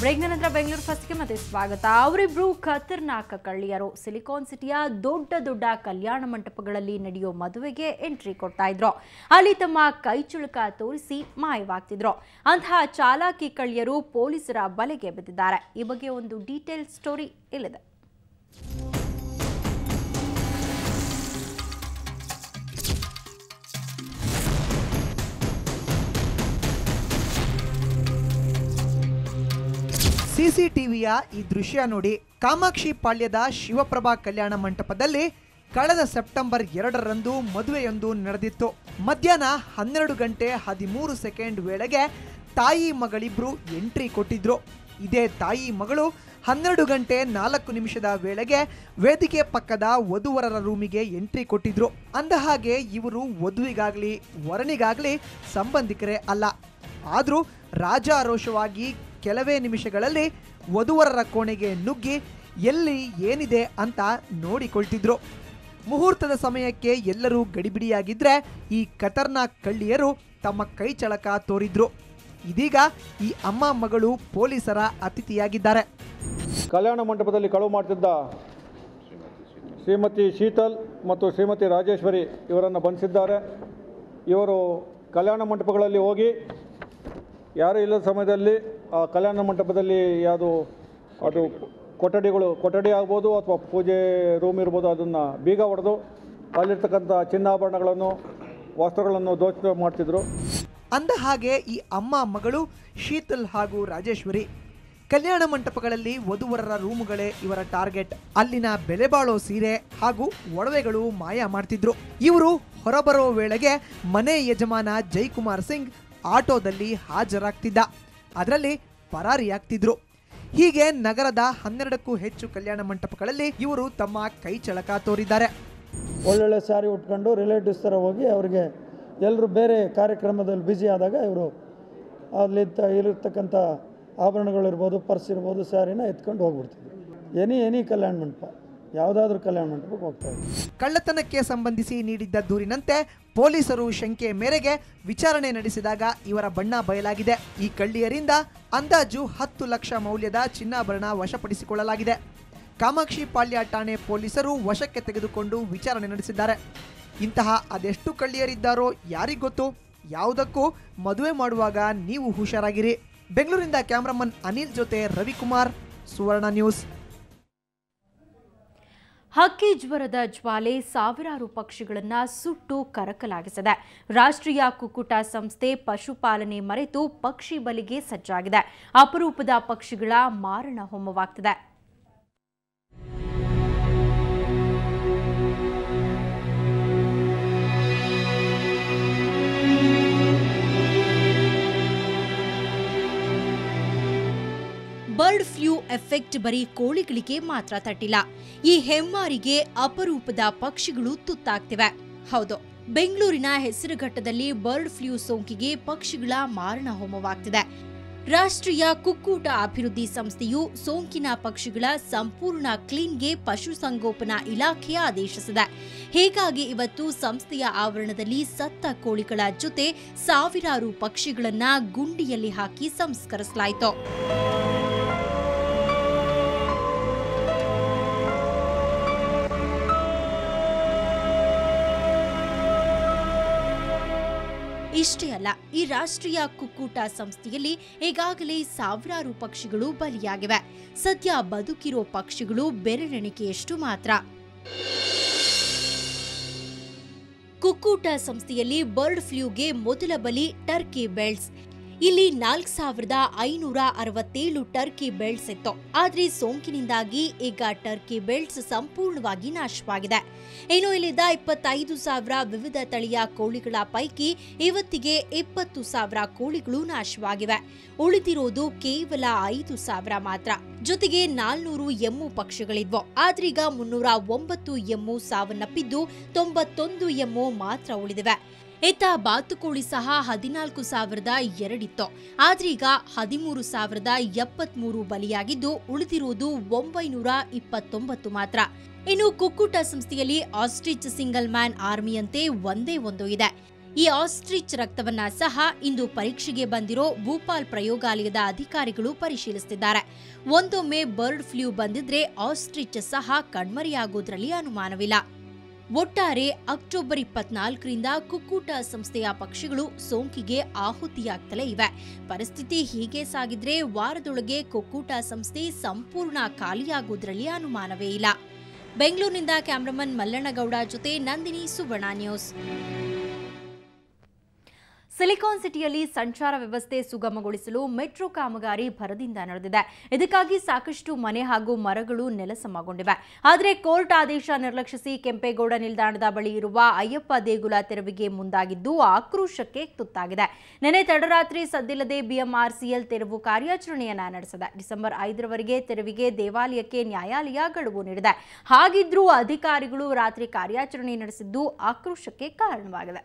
Break ನಂತರ ಬೆಂಗಳೂರು ಫಸ್ಟ್ಗೆ ಮತ್ತೆ ಸ್ವಾಗತ. ಅವರಿಬ್ರು ಖತರ್ನಾಕ್ ಕಳ್ಳಿಯರು. ಸಿಲಿಕಾನ್ ಸಿಟಿಯ ದೊಡ್ಡ ಕಲ್ಯಾಣ ಮಂಟಪಗಳಲ್ಲಿ ನಡೆಯೋ ಮದುವೆಗೆ ಎಂಟ್ರಿ ಕೊಡ್ತಾ ಇದ್ರು. ಅಲ್ಲಿ ತಮ್ಮ ಕೈಚುಳುಕ ತೋರಿಸಿ ಮಾಯವಾಗ್ತಿದ್ರು. ಅಂತಹ ಚಾಲಾಕಿ ಕಳ್ಳಿಯರು ಪೊಲೀಸರ ಬಲೆಗೆ ಬಿದ್ದಿದ್ದಾರೆ. ಈ ಬಗ್ಗೆ ಒಂದು ಡೀಟೇಲ್ ಸ್ಟೋರಿ ಇಲ್ಲಿದೆ. ಸಿಸಿಟಿವಿಯ ಈ ದೃಶ್ಯ ನೋಡಿ. ಕಾಮಾಕ್ಷಿ ಪಾಳ್ಯದ ಶಿವಪ್ರಭಾ ಕಲ್ಯಾಣ ಮಂಟಪದಲ್ಲಿ ಕಳೆದ ಸೆಪ್ಟೆಂಬರ್ 2ರಂದು ಮದುವೆಯೊಂದು ನಡೆದಿತ್ತು. ಮಧ್ಯಾಹ್ನ 12:13 ವೇಳೆಗೆ ತಾಯಿ ಮಗಳಿಬ್ರು ಎಂಟ್ರಿ ಕೊಟ್ಟಿದ್ರು. ಇದೇ ತಾಯಿ ಮಗಳು 12:04 ವೇಳೆಗೆ ವೇದಿಕೆ ಪಕ್ಕದ ವಧುವರರ ರೂಮಿಗೆ ಎಂಟ್ರಿ ಕೊಟ್ಟಿದ್ರು. ಅಂದಹಾಗೆ ಇವರು ವಧುವಿಗಾಗ್ಲಿ ವರನಿಗಾಗ್ಲಿ ಸಂಬಂಧಿಕರೇ ಅಲ್ಲ. ಆದರೂ ರಾಜಾರೋಷವಾಗಿ ಕೆಲವೇ ನಿಮಿಷಗಳಲ್ಲಿ ವಧುವರರ ಕೋಣೆಗೆ ನುಗ್ಗಿ ಎಲ್ಲಿ ಏನಿದೆ ಅಂತ ನೋಡಿಕೊಳ್ತಿದ್ರು. ಮುಹೂರ್ತದ ಸಮಯಕ್ಕೆ ಎಲ್ಲರೂ ಗಡಿಬಿಡಿಯಾಗಿದ್ರೆ ಈ ಖತರ್ನಾಕ್ ಕಳ್ಳಿಯರು ತಮ್ಮ ಕೈ ಚಳಕ ತೋರಿದ್ರು. ಇದೀಗ ಈ ಅಮ್ಮ ಮಗಳು ಪೊಲೀಸರ ಅತಿಥಿಯಾಗಿದ್ದಾರೆ. ಕಲ್ಯಾಣ ಮಂಟಪದಲ್ಲಿ ಕಳವು ಮಾಡ್ತಿದ್ದ ಶ್ರೀಮತಿ ಶೀತಲ್ ಮತ್ತು ಶ್ರೀಮತಿ ರಾಜೇಶ್ವರಿ ಇವರನ್ನು ಬಂಧಿಸಿದ್ದಾರೆ. ಇವರು ಕಲ್ಯಾಣ ಮಂಟಪಗಳಲ್ಲಿ ಹೋಗಿ ಯಾರೂ ಇಲ್ಲದ ಸಮಯದಲ್ಲಿ ಆ ಕಲ್ಯಾಣ ಮಂಟಪದಲ್ಲಿ ಅದು ಕೊಠಡಿ ಆಗ್ಬೋದು ಅಥವಾ ಪೂಜೆ ರೂಮ್ ಇರ್ಬೋದು, ಅದನ್ನು ಬೀಗ ಹೊಡೆದು ಅಲ್ಲಿರ್ತಕ್ಕಂಥ ಚಿನ್ನಾಭರಣಗಳನ್ನು ವಸ್ತ್ರಗಳನ್ನು ದೋಚನೆ ಮಾಡ್ತಿದ್ರು. ಅಂದ ಹಾಗೆ ಈ ಅಮ್ಮ ಮಗಳು ಶೀತಲ್ ಹಾಗೂ ರಾಜೇಶ್ವರಿ ಕಲ್ಯಾಣ ಮಂಟಪಗಳಲ್ಲಿ ವಧುವರರ ರೂಮುಗಳೇ ಇವರ ಟಾರ್ಗೆಟ್. ಅಲ್ಲಿನ ಬೆಲೆ ಬಾಳೋ ಸೀರೆ ಹಾಗೂ ಒಡವೆಗಳು ಮಾಯ ಮಾಡ್ತಿದ್ರು. ಇವರು ಹೊರಬರೋ ವೇಳೆಗೆ ಮನೆ ಯಜಮಾನ ಜೈಕುಮಾರ್ ಸಿಂಗ್ ಆಟೋದಲ್ಲಿ ಹಾಜರಾಗ್ತಿದ್ದ, ಅದರಲ್ಲಿ ಪರಾರಿಯಾಗ್ತಿದ್ರು. ಹೀಗೆ ನಗರದ 12ಕ್ಕೂ ಹೆಚ್ಚು ಕಲ್ಯಾಣ ಮಂಟಪಗಳಲ್ಲಿ ಇವರು ತಮ್ಮ ಕೈ ಚಳಕ ತೋರಿದ್ದಾರೆ. ಒಳ್ಳೊಳ್ಳೆ ಸ್ಯಾರಿ ಉಟ್ಕೊಂಡು ರಿಲೇಟಿವ್ಸ್ ಥರ ಹೋಗಿ ಅವರಿಗೆ ಎಲ್ಲರೂ ಬೇರೆ ಕಾರ್ಯಕ್ರಮದಲ್ಲಿ ಬ್ಯುಸಿ ಆದಾಗ ಇವರು ಅಲ್ಲಿ ಇಲ್ಲಿರ್ತಕ್ಕಂಥ ಆಭರಣಗಳಿರ್ಬೋದು, ಪರ್ಸ್ ಇರ್ಬೋದು, ಸ್ಯಾರಿನ ಎತ್ಕೊಂಡು ಹೋಗ್ಬಿಡ್ತಿದ್ರು. ಎನಿ ಕಲ್ಯಾಣ ಮಂಟಪ, ಯಾವುದಾದ್ರೂ ಕಲ್ಯಾಣ ಮಂಟಪಕ್ಕೆ ಹೋಗ್ತಾ ಇದ್ರು. ಕಳ್ಳತನಕ್ಕೆ ಸಂಬಂಧಿಸಿ ನೀಡಿದ್ದ ದೂರಿನಂತೆ ಪೊಲೀಸರು ಶಂಕೆ ಮೇರೆಗೆ ವಿಚಾರಣೆ ನಡೆಸಿದಾಗ ಇವರ ಬಣ್ಣ ಬಯಲಾಗಿದೆ. ಈ ಕಳ್ಳಿಯರಿಂದ ಅಂದಾಜು 10 ಲಕ್ಷ ಮೌಲ್ಯದ ಚಿನ್ನಾಭರಣ ವಶಪಡಿಸಿಕೊಳ್ಳಲಾಗಿದೆ. ಕಾಮಾಕ್ಷಿ ಪಾಳ್ಯ ಠಾಣೆ ಪೊಲೀಸರು ವಶಕ್ಕೆ ತೆಗೆದುಕೊಂಡು ವಿಚಾರಣೆ ನಡೆಸಿದ್ದಾರೆ. ಇಂತಹ ಅದೆಷ್ಟು ಕಳ್ಳಿಯರಿದ್ದಾರೋ ಯಾರಿಗೊತ್ತು. ಯಾವುದಕ್ಕೂ ಮದುವೆ ಮಾಡುವಾಗ ನೀವು ಹುಷಾರಾಗಿರಿ. ಬೆಂಗಳೂರಿಂದ ಕ್ಯಾಮರಾಮನ್ ಅನಿಲ್ ಜೊತೆ ರವಿಕುಮಾರ್, ಸುವರ್ಣ ನ್ಯೂಸ್. ಹಕ್ಕಿ ಜ್ವರದ ಜ್ವಾಲೆ ಸಾವಿರಾರು ಪಕ್ಷಿಗಳನ್ನು ಸುಟ್ಟು ಕರಕಲಾಗಿಸಿದೆ. ರಾಷ್ಟ್ರೀಯ ಕುಕ್ಕುಟ ಸಂಸ್ಥೆ ಪಶುಪಾಲನೆ ಮರೆತು ಪಕ್ಷಿ ಬಲಿಗೆ ಸಜ್ಜಾಗಿದೆ. ಅಪರೂಪದ ಪಕ್ಷಿಗಳ ಮಾರಣ ಹೋಮವಾಗ್ತಿದೆ. ಬರ್ಡ್ ಫ್ಲೂ ಎಫೆಕ್ಟ್ ಬರೀ ಕೋಳಿಗಳಿಗೆ ಮಾತ್ರ ತಟ್ಟಿಲ್ಲ. ಈ ಹೆಮ್ಮಾರಿಗೆ ಅಪರೂಪದ ಪಕ್ಷಿಗಳು ತುತ್ತಾಗ್ತಿವೆ. ಹೌದು, ಬೆಂಗಳೂರಿನ ಹೆಸರುಘಟ್ಟದಲ್ಲಿ ಬರ್ಡ್ ಫ್ಲೂ ಸೋಂಕಿಗೆ ಪಕ್ಷಿಗಳ ಮಾರಣ ಹೋಮವಾಗ್ತಿದೆ. ರಾಷ್ಟ್ರೀಯ ಕುಕ್ಕೂಟ ಅಭಿವೃದ್ಧಿ ಸಂಸ್ಥೆಯು ಸೋಂಕಿನ ಪಕ್ಷಿಗಳ ಸಂಪೂರ್ಣ ಕ್ಲೀನ್ಗೆ ಪಶುಸಂಗೋಪನಾ ಇಲಾಖೆ ಆದೇಶಿಸಿದೆ. ಹೀಗಾಗಿ ಇವತ್ತು ಸಂಸ್ಥೆಯ ಆವರಣದಲ್ಲಿ ಸತ್ತ ಕೋಳಿಗಳ ಜೊತೆ ಸಾವಿರಾರು ಪಕ್ಷಿಗಳನ್ನ ಗುಂಡಿಯಲ್ಲಿ ಹಾಕಿ ಸಂಸ್ಕರಿಸಲಾಯಿತು. ಇಷ್ಟೇ ಅಲ್ಲ, ಈ ರಾಷ್ಟ್ರೀಯ ಕುಕ್ಕೂಟ ಸಂಸ್ಥೆಯಲ್ಲಿ ಈಗಾಗಲೇ ಸಾವಿರಾರು ಪಕ್ಷಿಗಳು ಬಲಿಯಾಗಿವೆ. ಸದ್ಯ ಬದುಕಿರೋ ಪಕ್ಷಿಗಳು ಬೆರಳೆಣಿಕೆಯಷ್ಟು ಮಾತ್ರ. ಕುಕ್ಕೂಟ ಸಂಸ್ಥೆಯಲ್ಲಿ ಬರ್ಡ್ ಫ್ಲೂಗೆ ಮೊದಲ ಬಲಿ ಟರ್ಕಿ ಬೆಲ್ಟ್ಸ್. ಇಲ್ಲಿ 4567 ಟರ್ಕಿ ಬೆಲ್ಟ್ಸ್ ಇತ್ತು. ಆದ್ರೆ ಸೋಂಕಿನಿಂದಾಗಿ ಈಗ ಟರ್ಕಿ ಬೆಲ್ಟ್ಸ್ ಸಂಪೂರ್ಣವಾಗಿ ನಾಶವಾಗಿದೆ. ಇನ್ನು ಇಲ್ಲಿದ್ದ 25,000 ವಿವಿಧ ತಳಿಯ ಕೋಳಿಗಳ ಪೈಕಿ ಇವತ್ತಿಗೆ 20,000 ಕೋಳಿಗಳು ನಾಶವಾಗಿವೆ. ಉಳಿದಿರೋದು ಕೇವಲ 5,000 ಮಾತ್ರ. ಜೊತೆಗೆ 400 ಎಮ್ಮು ಪಕ್ಷಿಗಳಿದ್ವು. ಆದ್ರೀಗ 309 ಎಮ್ಮು ಸಾವನ್ನಪ್ಪಿದ್ದು 91 ಎಮ್ಮು ಮಾತ್ರ ಉಳಿದಿವೆ. ಇತ್ತ ಬಾತುಕೋಳಿ ಸಹ 14,002 ಇತ್ತು. ಆದ್ರೀಗ 13,073 ಬಲಿಯಾಗಿದ್ದು ಉಳಿದಿರುವುದು 929 ಮಾತ್ರ. ಇನ್ನು ಕುಕ್ಕುಟ ಸಂಸ್ಥೆಯಲ್ಲಿ ಆಸ್ಟ್ರಿಚ್ ಸಿಂಗಲ್ ಮ್ಯಾನ್ ಆರ್ಮಿಯಂತೆ ಒಂದೇ ಒಂದು ಇದೆ. ಈ ಆಸ್ಟ್ರಿಚ್ ರಕ್ತವನ್ನ ಸಹ ಇಂದು ಪರೀಕ್ಷೆಗೆ ಬಂದಿರೋ ಭೂಪಾಲ್ ಪ್ರಯೋಗಾಲಯದ ಅಧಿಕಾರಿಗಳು ಪರಿಶೀಲಿಸುತ್ತಿದ್ದಾರೆ. ಒಂದೊಮ್ಮೆ ಬರ್ಡ್ ಫ್ಲೂ ಬಂದಿದ್ರೆ ಆಸ್ಟ್ರಿಚ್ ಸಹ ಕಣ್ಮರೆಯಾಗೋದ್ರಲ್ಲಿ ಅನುಮಾನವಿಲ್ಲ. ಒಟ್ಟಾರೆ ಅಕ್ಟೋಬರ್ 24ರಿಂದ ಕುಕ್ಕುಟ ಸಂಸ್ಥೆಯ ಪಕ್ಷಿಗಳು ಸೋಂಕಿಗೆ ಆಹುತಿಯಾಗ್ತಲೇ ಇವೆ. ಪರಿಸ್ಥಿತಿ ಹೀಗೆ ಸಾಗಿದ್ರೆ ವಾರದೊಳಗೆ ಕುಕ್ಕುಟ ಸಂಸ್ಥೆ ಸಂಪೂರ್ಣ ಖಾಲಿಯಾಗೋದ್ರಲ್ಲಿ ಅನುಮಾನವೇ ಇಲ್ಲ. ಬೆಂಗಳೂರಿನಿಂದ ಕ್ಯಾಮರಾಮನ್ ಮಲ್ಲಣ್ಣಗೌಡ ಜೊತೆ ನಂದಿನಿ, ಸುವರ್ಣ ನ್ಯೂಸ್. ಸಿಲಿಕಾನ್ ಸಿಟಿಯಲ್ಲಿ ಸಂಚಾರ ವ್ಯವಸ್ಥೆ ಸುಗಮಗೊಳಿಸಲು ಮೆಟ್ರೋ ಕಾಮಗಾರಿ ಭರದಿಂದ ನಡೆದಿದೆ. ಇದಕ್ಕಾಗಿ ಸಾಕಷ್ಟು ಮನೆ ಹಾಗೂ ಮರಗಳು ನೆಲಸಮಗೊಂಡಿವೆ. ಆದರೆ ಕೋರ್ಟ್ ಆದೇಶ ನಿರ್ಲಕ್ಷಿಸಿ ಕೆಂಪೇಗೌಡ ನಿಲ್ದಾಣದ ಬಳಿ ಇರುವ ಅಯ್ಯಪ್ಪ ದೇಗುಲ ತೆರವಿಗೆ ಮುಂದಾಗಿದ್ದು ಆಕ್ರೋಶಕ್ಕೆ ತುತ್ತಾಗಿದೆ. ನಿನ್ನೆ ತಡರಾತ್ರಿ ಸದ್ದಿಲ್ಲದೆ ಬಿಎಂಆರ್ಸಿಎಲ್ ತೆರವು ಕಾರ್ಯಾಚರಣೆಯನ್ನ ನಡೆಸಿದೆ. ಡಿಸೆಂಬರ್ 5ರವರೆಗೆ ತೆರವಿಗೆ ದೇವಾಲಯಕ್ಕೆ ನ್ಯಾಯಾಲಯ ಗಡುವು ನೀಡಿದೆ. ಹಾಗಿದ್ರೂ ಅಧಿಕಾರಿಗಳು ರಾತ್ರಿ ಕಾರ್ಯಾಚರಣೆ ನಡೆಸಿದ್ದು ಆಕ್ರೋಶಕ್ಕೆ ಕಾರಣವಾಗಿದೆ.